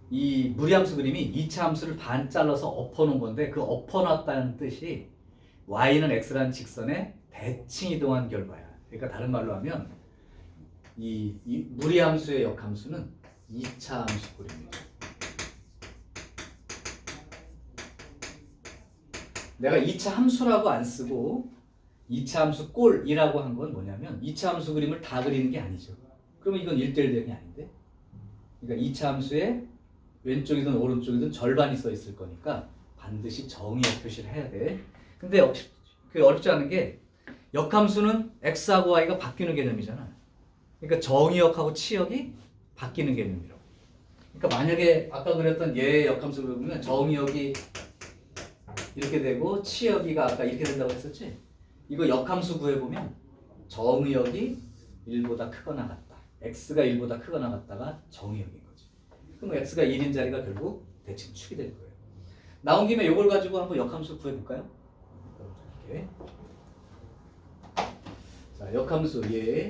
이 무리함수 그림이 2차 함수를 반 잘라서 엎어놓은 건데 그 엎어놨다는 뜻이 y는 x라는 직선에 대칭 이동한 결과야. 그러니까 다른 말로 하면 이 무리함수의 역함수는 2차 함수 그림이에요. 내가 2차 함수라고 안 쓰고 2차 함수 꼴이라고 한 건 뭐냐면 2차 함수 그림을 다 그리는 게 아니죠. 그러면 이건 1대1 대응이 아닌데. 그러니까 2차 함수에 왼쪽이든 오른쪽이든 절반이 써 있을 거니까 반드시 정의역 표시를 해야 돼. 근데 그 어렵지 않은 게 역함수는 x하고 y가 바뀌는 개념이잖아. 그러니까 정의역하고 치역이 바뀌는 개념이라고. 그러니까 만약에 아까 그렸던 얘의 역함수를 보면 정의역이 이렇게 되고 치역이가 아까 이렇게 된다고 했었지? 이거 역함수 구해보면 정의역이 1보다 크거나 같다. x가 1보다 크거나 같다가 정의역인 거지. 그럼 x가 1인 자리가 결국 대칭축이 될 거예요. 나온 김에 이걸 가지고 한번 역함수 구해볼까요? 이렇게. 자, 역함수 얘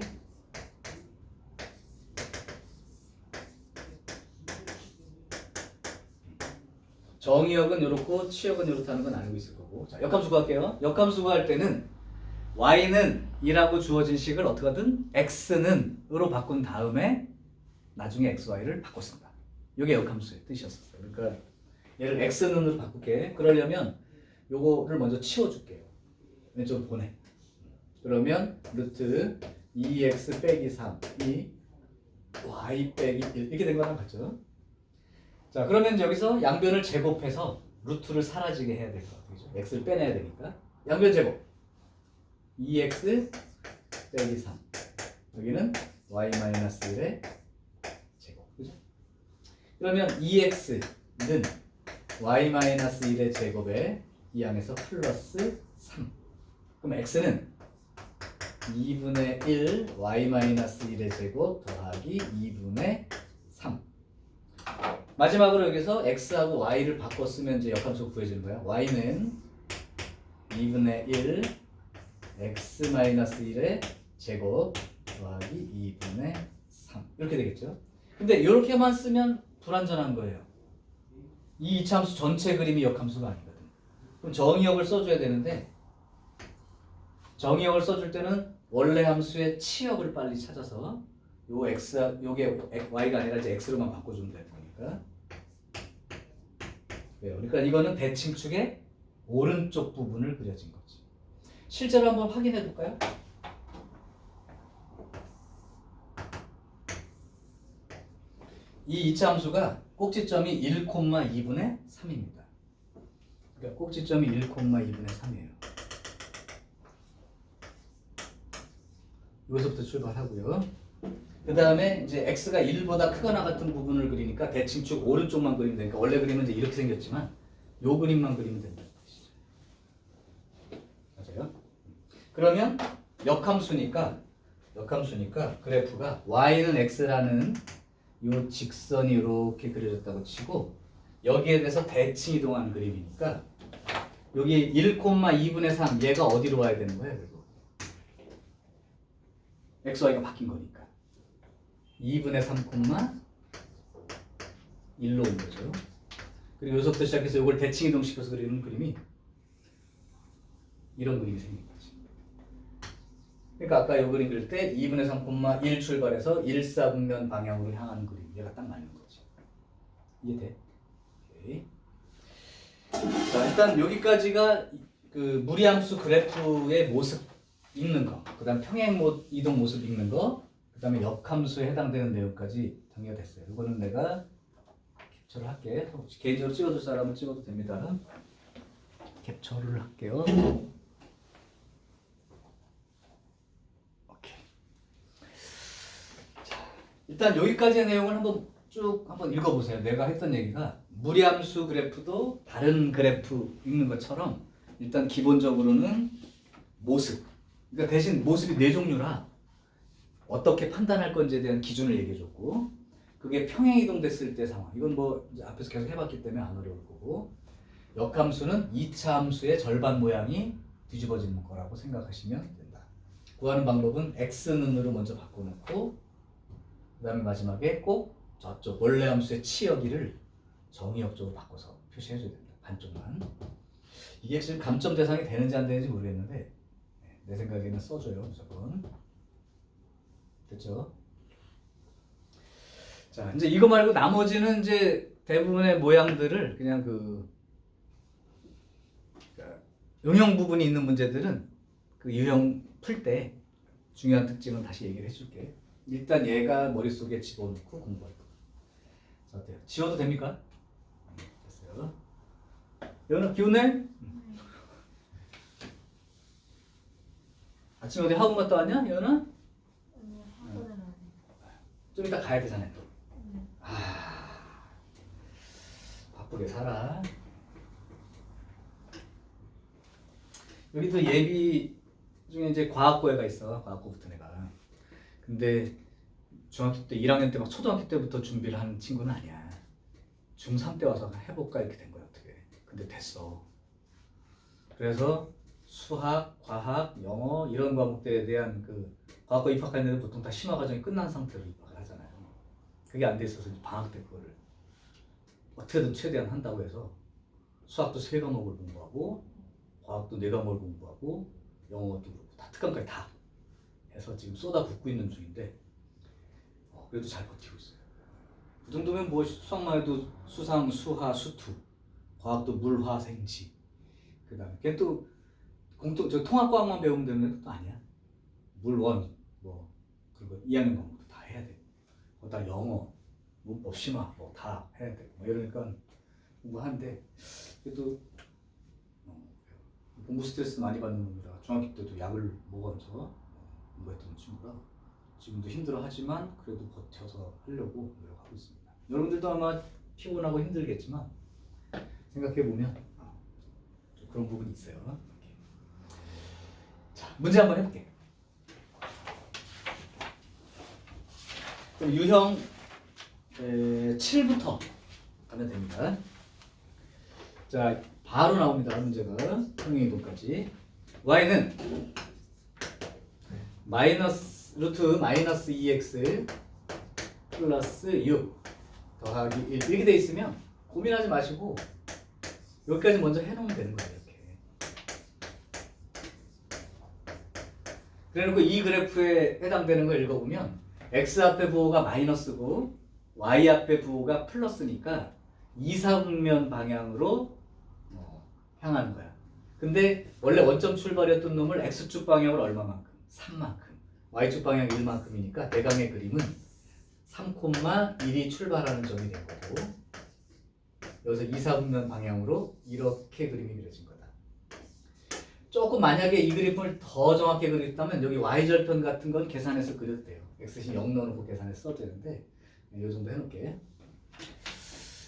정의역은 이렇고 치역은 이렇다는 건 알고 있을 거고. 자, 역함수 구할게요. 역함수 구할 때는 y는 이라고 주어진 식을 어떻게든 x는으로 바꾼 다음에 나중에 xy를 바꿨습니다. 이게 역함수의 뜻이었어요. 그러니까 얘를 x는으로 바꿀게. 그러려면 요거를 먼저 치워줄게요. 왼쪽으로 보내. 그러면 루트 2x 빼기 3이 y 빼기 1 이렇게 된 거랑 같죠? 자, 그러면 여기서 양변을 제곱해서 루트를 사라지게 해야 될 것 같아요. x를 빼내야 되니까 양변 제곱 2x 빼기 3 여기는 y-1의 제곱 그죠? 그러면 2x는 y-1의 제곱에 이 안에서 플러스 3 그럼 x는 2분의 1 y-1의 제곱 더하기 2분의 3 마지막으로 여기서 x하고 y를 바꿔 쓰면 이제 역함수 구해지는 거야. y는 2분의 1 x-1의 제곱 더하기 2분의 3 이렇게 되겠죠. 근데 이렇게만 쓰면 불완전한 거예요. 이 이차함수 전체 그림이 역함수가 아니거든. 그럼 정의역을 써줘야 되는데 정의역을 써줄 때는 원래 함수의 치역을 빨리 찾아서 요 x 요게 y가 아니라 이제 x로만 바꿔주면 되는 거니까. 왜요? 그러니까 이거는 대칭축의 오른쪽 부분을 그려진 거지. 실제로 한번 확인해 볼까요? 이 이차함수가 꼭지점이 1,2분의 3입니다. 그러니까 꼭지점이 1,2분의 3이에요. 여기서부터 출발하고요. 그 다음에 이제 x가 1보다 크거나 같은 부분을 그리니까 대칭축 오른쪽만 그리면 되니까 원래 그림은 이제 이렇게 생겼지만 요 그림만 그리면 된다는 뜻이죠. 맞아요? 그러면 역함수니까 그래프가 y는 x라는 요 직선이 이렇게 그려졌다고 치고 여기에 대해서 대칭 이동하는 그림이니까 여기 1,2분의 3 얘가 어디로 와야 되는 거예요? 그리고 xy가 바뀐 거니까 2분의 3, 1로 온 거죠. 그리고 여기서부터 시작해서 이걸 대칭 이동시켜서 그리는 그림이 이런 그림이 생긴 거지. 그러니까 아까 이 그림 그릴 때 2분의 3, 1 출발해서 1사분면 방향으로 향하는 그림 얘가 딱 맞는 거지. 이해돼? 오케이. 자, 일단 여기까지가 그 무리함수 그래프의 모습 읽는 거, 그 다음 평행 이동 모습 읽는 거, 그 다음에 역함수에 해당되는 내용까지 정리가 됐어요. 이거는 내가 캡처를 할게. 혹시 개인적으로 찍어줄 사람은 찍어도 됩니다. 캡처를 할게요. 오케이. 자, 일단 여기까지의 내용을 한번 읽어보세요. 내가 했던 얘기가 무리함수 그래프도 다른 그래프 읽는 것처럼 일단 기본적으로는 모습. 그러니까 대신 모습이 네 종류라 어떻게 판단할 건지에 대한 기준을 얘기해줬고 그게 평행 이동됐을 때 상황. 이건 뭐 이제 앞에서 계속 해봤기 때문에 안 어려울 거고 역함수는 2차 함수의 절반 모양이 뒤집어지는 거라고 생각하시면 된다. 구하는 방법은 x는으로 먼저 바꿔놓고 그 다음에 마지막에 꼭 저쪽 원래 함수의 치여기를 정의역적으로 바꿔서 표시해줘야 된다. 반쪽만. 이게 지금 감점 대상이 되는지 안 되는지 모르겠는데 내 생각에는 써줘요 무조건. 됐죠? 자 이제 이거 말고 나머지는 이제 대부분의 모양들을 그냥 응용 부분이 있는 문제들은 그 유형 풀 때 중요한 특징은 다시 얘기를 해줄게. 일단 얘가 머릿속에 집어넣고 공부할 거. 자 어때요? 지워도 됩니까? 됐어요. 여은아 기운내? 아침에 어디 학원 갔다 왔냐? 여은아? 학원은 안 해. 좀 이따 가야 되잖아 또. 바쁘게 살아. 여기 또 예비 중에 이제 과학고애가 있어. 과학고부터 내가. 근데 중학교 때 1학년 때 막 초등학교 때부터 준비를 하는 친구는 아니야. 중3 때 와서 해볼까 이렇게 된 거야 어떻게. 근데 됐어. 그래서 수학, 과학, 영어 이런 과목들에 대한 그 과학과 입학하는 애들 보통 다 심화 과정이 끝난 상태로 입학을 하잖아요. 그게 안 돼 있어서 방학 때 그거를 어떻게든 최대한 한다고 해서 수학도 3과목을 공부하고 과학도 4과목을 공부하고 영어도 그렇고 다 특강까지 다 해서 지금 쏟아붓고 있는 중인데 그래도 잘 버티고 있어요. 그 정도면 뭐 수학만 해도 수상, 수하, 수투, 과학도 물, 화, 생지. 그다음에 걔 또 저 통합과학만 배우면 되는 것도 아니야. 물원 뭐 그리고 2학년 과목도 다 해야 돼. 거기다 영어, 문법, 심화 뭐 다 해야 돼. 뭐 이러니까 공부하는데 그래도 공부 스트레스 많이 받는 놈이라 중학교 때도 약을 먹으면서 공부했던 친구라 지금도 힘들어하지만 그래도 버텨서 하려고 노력하고 있습니다. 여러분들도 아마 피곤하고 힘들겠지만 생각해보면 그런 부분이 있어요. 이렇게. 자, 문제 한번 해볼게. 그럼 유형 7부터 가면 됩니다. 자, 바로 나옵니다. 문제가 평행이동까지. y는 루트 마이너스 2x 플러스 6 더하기 1 이렇게 돼 있으면 고민하지 마시고 여기까지 먼저 해놓으면 되는 거예요. 이렇게. 그래놓고 이 그래프에 해당되는 걸 읽어보면 x 앞에 부호가 마이너스고 y 앞에 부호가 플러스니까 이사분면 방향으로 향하는 거야. 근데 원래 원점 출발이었던 놈을 x축 방향으로 얼마만큼? 3만큼. y축 방향 1만큼이니까 대강의 그림은 3,1이 출발하는 점이 된 거고 여기서 이사분면 방향으로 이렇게 그림이 그려진 거다. 조금 만약에 이 그림을 더 정확히 그렸다면 여기 y절편 같은 건 계산해서 그려도 돼요. x신 0 넣어놓고 계산해서 써도 되는데 이 정도 해놓을게.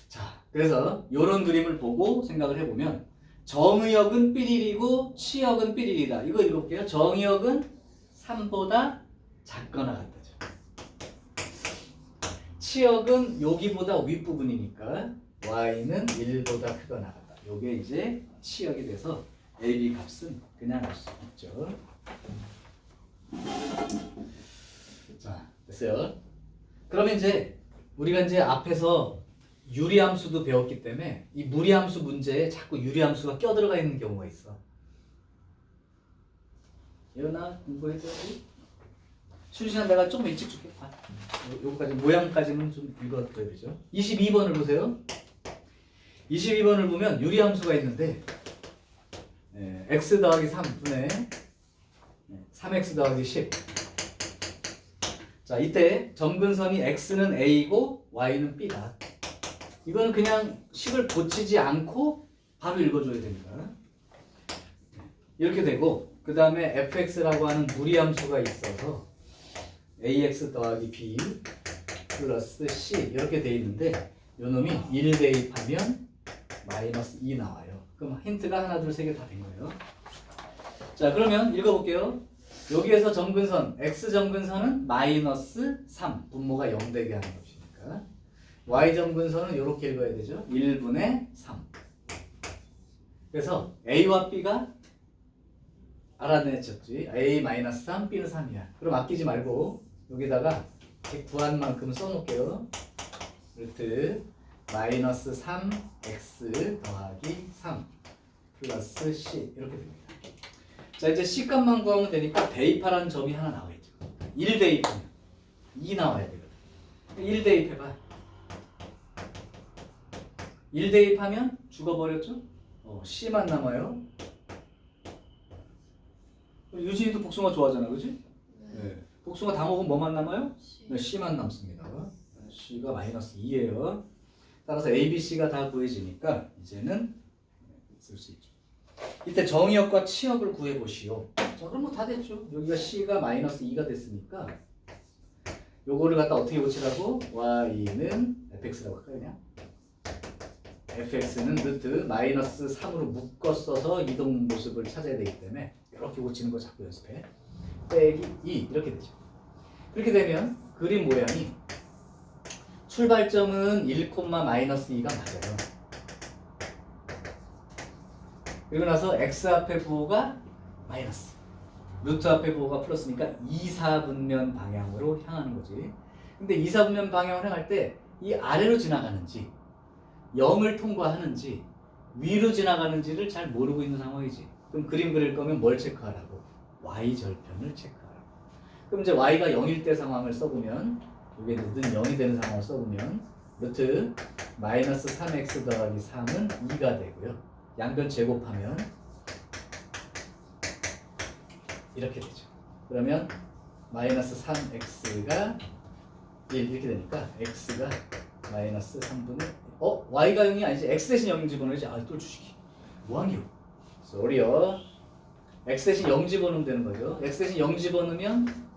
자, 그래서 이런 그림을 보고 생각을 해보면 정의역은 삐리리고 치역은 삐리리다. 이거 읽어볼게요. 정의역은 3보다 작거나 같다죠. 치역은 여기보다 윗부분이니까 y는 1보다 크거나 같다. 요게 이제 치역이 돼서 a, b 값은 그냥 알 수 있죠. 자, 됐어요. 그러면 이제 우리가 이제 앞에서 유리함수도 배웠기 때문에 이 무리함수 문제에 자꾸 유리함수가 껴들어가 있는 경우가 있어. 예은아 공부해줘야지. 쉬는 시간 내가 좀 일찍 줄게. 요거까지 모양까지는 좀 읽어줘야 되죠. 22번을 보세요. 22번을 보면 유리함수가 있는데 x 더하기 3분의 3x 더하기 10. 자, 이때 점근선이 x는 a고 y는 b다. 이거는 그냥 식을 고치지 않고 바로 읽어줘야 됩니다. 이렇게 되고 그 다음에 fx라고 하는 무리함수가 있어서 ax 더하기 b 플러스 c 이렇게 돼 있는데 요놈이 1 대입하면 마이너스 2 나와요. 그럼 힌트가 하나 둘 세 개 다 된 거예요. 자, 그러면 읽어볼게요. 여기에서 점근선 x 점근선은 마이너스 3 분모가 0 되게 하는 것이니까 y 점근선은 이렇게 읽어야 되죠. 1분의 3. 그래서 a와 b가 알아냈었지. a-3, b는 3이야. 그럼 아끼지 말고 여기다가 구한 만큼 써놓을게요. 루트 마이너스 3x 더하기 3 플러스 c 이렇게 됩니다. 자, 이제 c 값만 구하면 되니까 대입하라는 점이 하나 나와있죠. 1 대입하면 2 나와야 되거든. 1 대입해봐. 1 대입하면 죽어버렸죠? c만 남아요. 유진이도 복숭아 좋아하잖아, 그지? 네. 복숭아 다 먹으면 뭐만 남아요? 네, c만 남습니다. c가 마이너스 2예요. 따라서 a, b, c가 다 구해지니까 이제는 쓸 수 있죠. 이때 정의역과 치역을 구해보시오. 자, 그럼 뭐 다 됐죠. 여기가 c가 마이너스 2가 됐으니까 요거를 갖다 어떻게 고치라고? y는 fx라고 할까요? 그냥 fx는 루트 마이너스 3으로 묶어 써서 이동 모습을 찾아야 되기 때문에 이렇게 고치는 거 자꾸 연습해. 빼기 2 이렇게 되죠. 그렇게 되면 그림 모양이 출발점은 1, 마이너스 2가 맞아요. 그리고 나서 x 앞에 부호가 마이너스, 루트 앞에 부호가 플러스니까 이사분면 방향으로 향하는 거지. 근데 이사분면 방향으로 향할 때 이 아래로 지나가는지 0을 통과하는지 위로 지나가는지를 잘 모르고 있는 상황이지. 그럼 그림 그릴 거면 뭘 체크하라고? y절편을 체크하라고. 그럼 이제 y가 0일 때 상황을 써보면 이게 는 0이 되는 상황을 써보면 루트 마이너스 3x 더하기 3은 2가 되고요. 양변 제곱하면 이렇게 되죠. 그러면 마이너스 3x가 1 이렇게 되니까 x가 마이너스 3분의 y가 0이 아니지 x 대신 0 집어넣어야지. 또 주식이 뭐한겨? 소리요. x 대신 0 집어넣으면 되는 거죠. x 대신 0 집어넣으면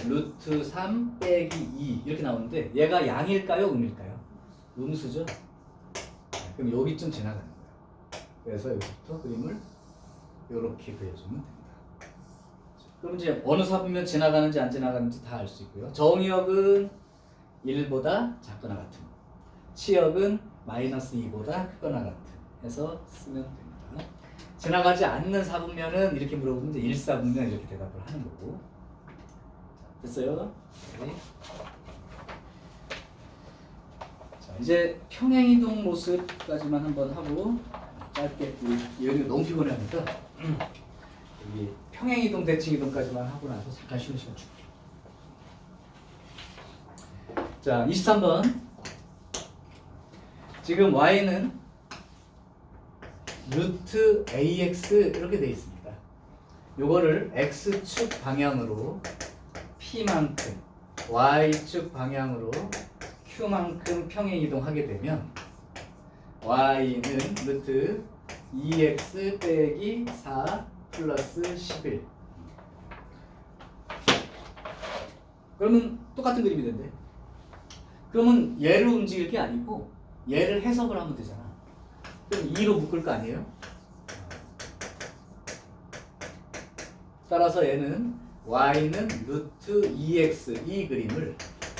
루트 3 빼기 2 이렇게 나오는데 얘가 양일까요? 음일까요? 음수죠. 그럼 여기쯤 지나가는 거예요. 그래서 여기부터 그림을 이렇게 그려주면 됩니다. 그럼 이제 어느 사분면 지나가는지 안 지나가는지 다 알 수 있고요. 정의역은 1보다 작거나 같은, 치역은 마이너스 2보다 크거나 같은 해서 쓰면 됩니다. 지나가지 않는 사분면은 이렇게 물어보면 이제 1사분면 이렇게 대답을 하는 거고. 됐어요? 네. 자, 이제 평행이동 모습까지만 한번 하고 짧게 여기 너무 피곤해하니까 여기 평행이동 대칭이동까지만 하고 나서 잠깐 쉬는 시간 줄게요. 자, 23번. 지금 y는 루트 ax 이렇게 돼 있습니다. 요거를 x축 방향으로 p만큼, y축 방향으로 q만큼 평행이동하게 되면 y는 루트 2x 빼기 4 플러스 11. 그러면 똑같은 그림이 된대. 그러면 얘를 움직일 게 아니고 얘를 해석을 하면 되잖아. 그럼 2로 묶을 거 아니에요? 따라서 얘는 y는 루트 2x 이 그림을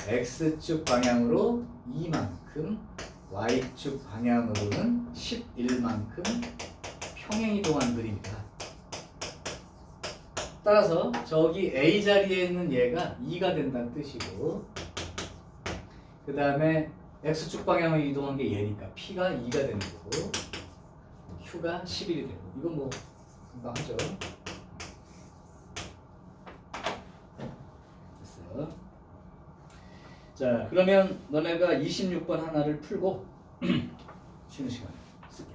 x축 방향으로 2만큼 y축 방향으로는 11만큼 평행이동한 그림이다. 따라서 저기 A 자리에 있는 얘가 2가 된다는 뜻이고, 그 다음에 X축 방향으로 이동한 게 얘니까 P가 2가 되는 거고 Q가 11이 되고. 이건 뭐 금방 하죠. 됐어요. 자, 그러면 너네가 26번 하나를 풀고 쉬는 시간에 쓸게.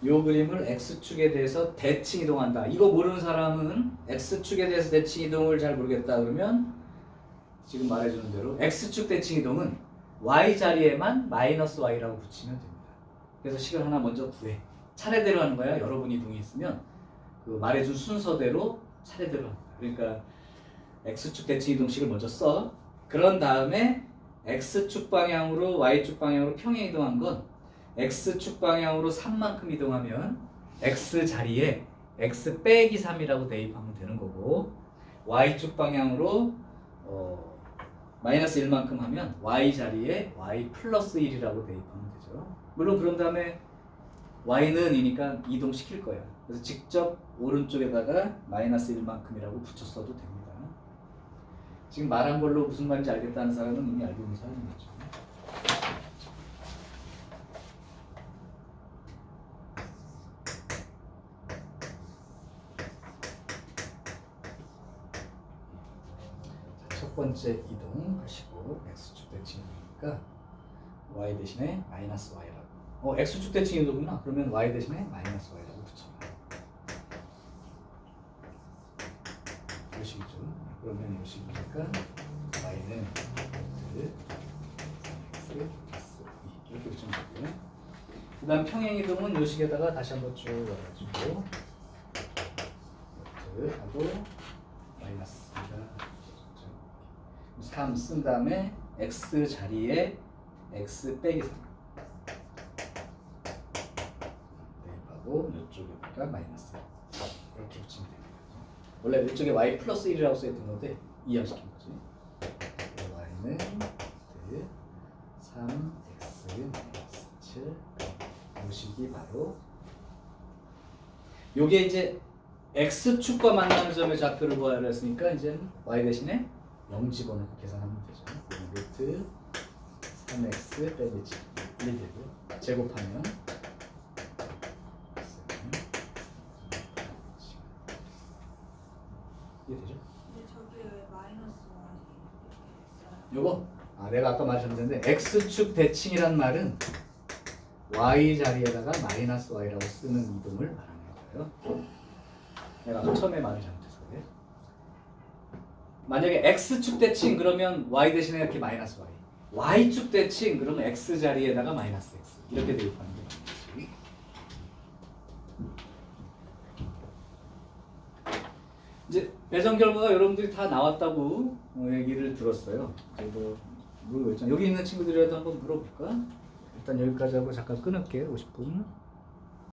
요 그림을 X축에 대해서 대칭 이동한다. 이거 모르는 사람은 X축에 대해서 대칭 이동을 잘 모르겠다 그러면 지금 말해주는 대로 X축 대칭 이동은 Y 자리에만 마이너스 Y라고 붙이면 됩니다. 그래서 식을 하나 먼저 구해. 차례대로 하는 거야. 여러분 이동이 있으면 그 말해준 순서대로 차례대로 합니다. 그러니까 X축 대칭 이동식을 먼저 써. 그런 다음에 X축 방향으로 Y축 방향으로 평행 이동한 건 X축 방향으로 3만큼 이동하면 X 자리에 X 빼기 3이라고 대입하면 되는 거고, Y축 방향으로 마이너스 1만큼 하면 Y 자리에 Y 플러스 1이라고 대입하면 되죠. 물론 그런 다음에 Y는 이니까 이동시킬 거야. 그래서 직접 오른쪽에다가 마이너스 1만큼이라고 붙였어도 됩니다. 지금 말한 걸로 무슨 말인지 알겠다는 사람은 이미 알고 있는 사람이겠죠. 첫 번째 이동 하시고 X축 대칭이니까 Y 대신에 마이너스 Y라고. X축 대칭 이동이구나. 그러면 Y 대신에 마이너스 Y라고 붙여요. 이 식이죠. 그러면 이 식이니까 Y는 루트 3x 플러스 2 이렇게 붙이면 되고요. 그 다음 평행 이동은 이 식에다가 다시 한번 쭉 와가지고 루트하고 마이너스가 3 쓴 다음에 x 자리에 x 빼기 3 대입하고 이쪽에다가 마이너스 이렇게 붙이면 됩니다. 원래 이쪽에 y 플러스 1이라고 써있던 건데 이항시킨 거지. y는 3x 마이너스 7 요식이 바로 요게 이제 x축과 만나는 점의 좌표를 구하려 했으니까 이제 y 대신에 0 집어넣고 계산하면 되죠. 루트 3x 빼기 7 1 되고요. 제곱하면 이해되죠? 근데 저기 왜 마이너스 y 이렇게 써요? 요거 내가 아까 말씀드렸는데 x축 대칭이란 말은 y 자리에다가 마이너스 y라고 쓰는 이동을 말하는 거예요. 내가 아까 처음에 말을 잘못해서 그래. 만약에 x축 대칭 그러면 y 대신에 이렇게 마이너스 y, y축 대칭 그러면 x 자리에다가 마이너스 x 이렇게 대입하는 게 맞지. 이제 배정 결과가 여러분들이 다 나왔다고 얘기를 들었어요. 이제 여기 있는 친구들이라도 한번 물어볼까? 일단 여기까지 하고 잠깐 끊을게요. 50분.